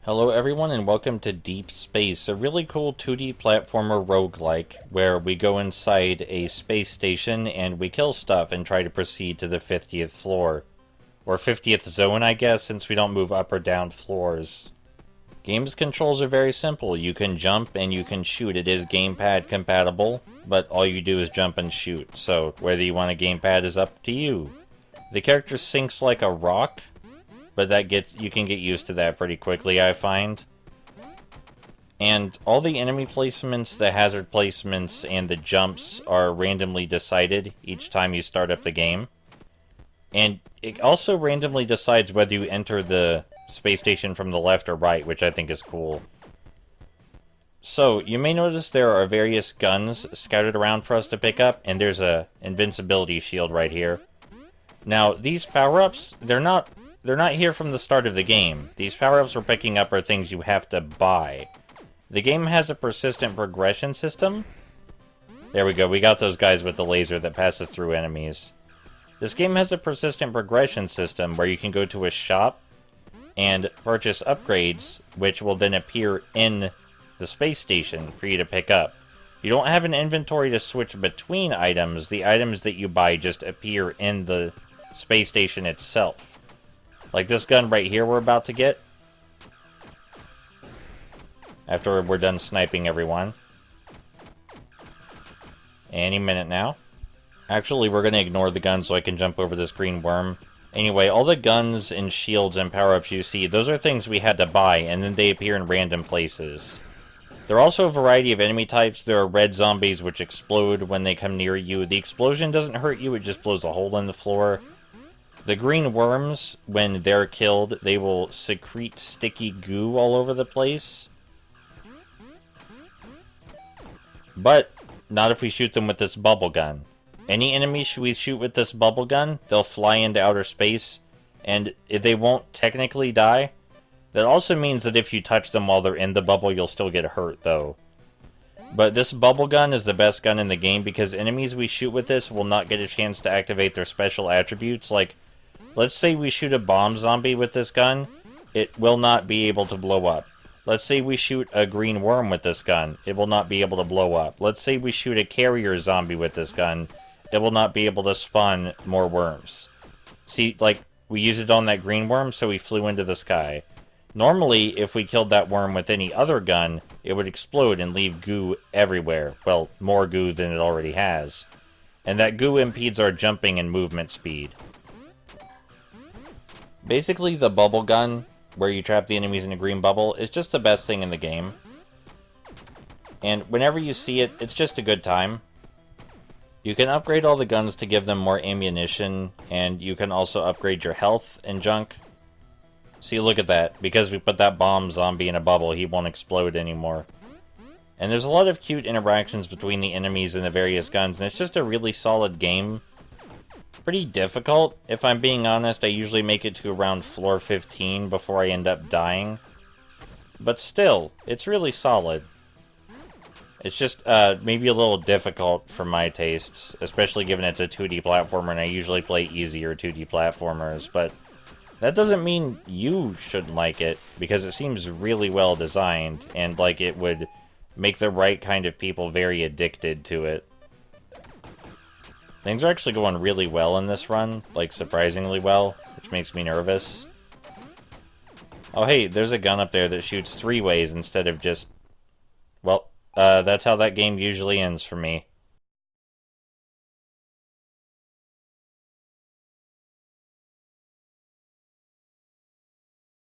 Hello everyone and welcome to Deep Space, a really cool 2D platformer roguelike where we go inside a space station and we kill stuff and try to proceed to the 50th floor. Or 50th zone, I guess, since we don't move up or down floors. Game's controls are very simple. You can jump and you can shoot. It is gamepad compatible, but all you do is jump and shoot. So whether you want a gamepad is up to you. The character sinks like a rock, but you can get used to that pretty quickly, I find. And all the enemy placements, the hazard placements, and the jumps are randomly decided each time you start up the game. And it also randomly decides whether you enter the space station from the left or right, which I think is cool. So, you may notice there are various guns scattered around for us to pick up, and there's a invincibility shield right here. Now, these power-ups, they're not here from the start of the game. These power-ups we're picking up are things you have to buy. The game has a persistent progression system. There we go, we got those guys with the laser that passes through enemies. This game has a persistent progression system where you can go to a shop and purchase upgrades, which will then appear in the space station for you to pick up. You don't have an inventory to switch between items. The items that you buy just appear in the space station itself. Like this gun right here we're about to get. After we're done sniping everyone. Any minute now. Actually, we're going to ignore the gun so I can jump over this green worm. Anyway, all the guns and shields and power-ups you see, those are things we had to buy, and then they appear in random places. There are also a variety of enemy types. There are red zombies which explode when they come near you. The explosion doesn't hurt you, it just blows a hole in the floor. The green worms, when they're killed, they will secrete sticky goo all over the place. But not if we shoot them with this bubble gun. Any enemies we shoot with this bubble gun, they'll fly into outer space, and they won't technically die. That also means that if you touch them while they're in the bubble, you'll still get hurt, though. But this bubble gun is the best gun in the game because enemies we shoot with this will not get a chance to activate their special attributes. Like, let's say we shoot a bomb zombie with this gun, it will not be able to blow up. Let's say we shoot a green worm with this gun, it will not be able to blow up. Let's say we shoot a carrier zombie with this gun, it will not be able to spawn more worms. See, like, we used it on that green worm, so he flew into the sky. Normally, if we killed that worm with any other gun, it would explode and leave goo everywhere. Well, more goo than it already has. And that goo impedes our jumping and movement speed. Basically, the bubble gun, where you trap the enemies in a green bubble, is just the best thing in the game. And whenever you see it, it's just a good time. You can upgrade all the guns to give them more ammunition, and you can also upgrade your health and junk. See, look at that. Because we put that bomb zombie in a bubble, he won't explode anymore. And there's a lot of cute interactions between the enemies and the various guns, and it's just a really solid game. Pretty difficult, if I'm being honest. I usually make it to around floor 15 before I end up dying. But still, it's really solid. It's just maybe a little difficult for my tastes, especially given it's a 2D platformer and I usually play easier 2D platformers, but that doesn't mean you shouldn't like it, because it seems really well designed, and like it would make the right kind of people very addicted to it. Things are actually going really well in this run, like surprisingly well, which makes me nervous. Oh hey, there's a gun up there that shoots 3 ways instead of just... Well, that's how that game usually ends for me.